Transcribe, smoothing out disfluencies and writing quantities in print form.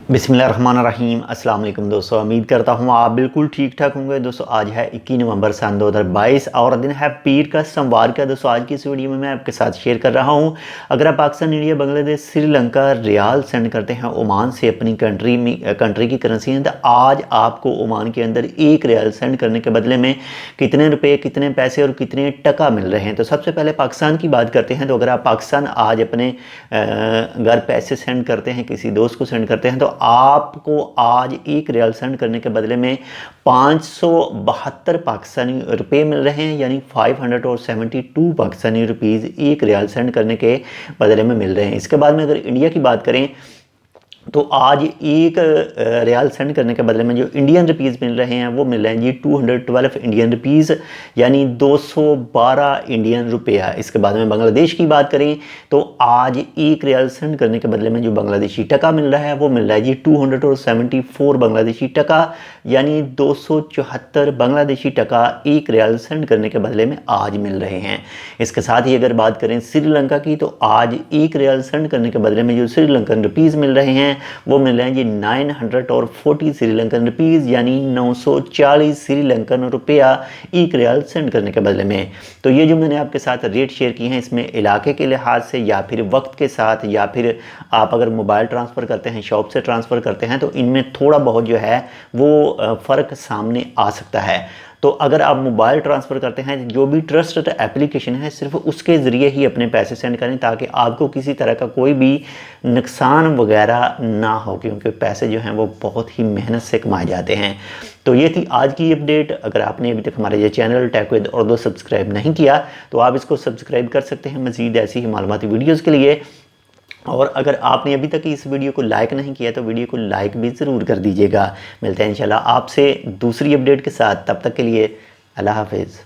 बिस्मिल्लाहिर्रहमानिर्रहीम। अस्सलाम वालेकुम दोस्तों, उम्मीद करता हूँ आप बिल्कुल ठीक ठाक होंगे। दोस्तों आज है 21 नवंबर सन 2022 और दिन है पीर का सोमवार का। दोस्तों आज की इस वीडियो में मैं आपके साथ शेयर कर रहा हूँ, अगर आप पाकिस्तान, इंडिया, बांग्लादेश, श्रीलंका रियाल सेंड करते हैं ओमान से अपनी कंट्री की करेंसी है, तो आज आपको ओमान के अंदर एक रियाल सेंड करने के बदले में कितने रुपये, कितने पैसे और कितने टका मिल रहे हैं। तो सबसे पहले पाकिस्तान की बात करते हैं। तो अगर आप पाकिस्तान आज अपने घर पैसे सेंड करते हैं, किसी दोस्त को सेंड करते हैं, तो आपको आज एक रियाल सेंड करने के बदले में 572 पाकिस्तानी रुपये मिल रहे हैं, यानी 572 पाकिस्तानी रुपीज़ एक रियाल सेंड करने के बदले में मिल रहे हैं। इसके बाद में अगर इंडिया की बात करें तो आज एक रियाल सेंड करने के बदले में जो इंडियन रुपीज़ मिल रहे हैं वो मिल रहे हैं जी 212 इंडियन रुपीज़, यानी 212 इंडियन रुपया। इसके बाद में बांग्लादेश की बात करें तो आज एक रियाल सेंड करने के बदले में जो बांग्लादेशी टका मिल रहा है वो मिल रहा है जी 274 बांग्लादेशी टका, यानी 274 बांग्लादेशी टका एक रियाल सेंड करने के बदले में आज मिल रहे हैं। इसके साथ ही अगर बात करें श्रीलंका की, तो आज एक रियाल सेंड करने के बदले में जो श्रीलंकन रुपीज़ मिल रहे हैं वो मिल रहे हैं जी 940 श्रीलंकन रुपीज़, यानी 940 श्रीलंकन रुपया एक रियाल सेंड करने के बदले में। तो ये जो मैंने आपके साथ रेट शेयर किए हैं, इसमें इलाके के लिहाज से या फिर वक्त के साथ, या फिर आप अगर मोबाइल ट्रांसफ़र करते हैं, शॉप से ट्रांसफ़र करते हैं, तो इनमें थोड़ा बहुत जो है वो फ़र्क सामने आ सकता है। तो अगर आप मोबाइल ट्रांसफ़र करते हैं, जो भी ट्रस्टेड एप्लीकेशन है, सिर्फ उसके ज़रिए ही अपने पैसे सेंड करें, ताकि आपको किसी तरह का कोई भी नुकसान वगैरह ना हो, क्योंकि पैसे जो हैं वो बहुत ही मेहनत से कमाए जाते हैं। तो ये थी आज की अपडेट। अगर आपने अभी तक हमारे ये channel tech with Urdu subscribe नहीं किया तो आप इसको सब्सक्राइब कर सकते हैं मज़ीद ऐसी ही मालूमाती वीडियोज़ के लिए। और अगर आपने अभी तक इस वीडियो को लाइक नहीं किया तो वीडियो को लाइक भी ज़रूर कर दीजिएगा। मिलते हैं इंशाल्लाह आपसे दूसरी अपडेट के साथ, तब तक के लिए अल्लाह हाफिज़।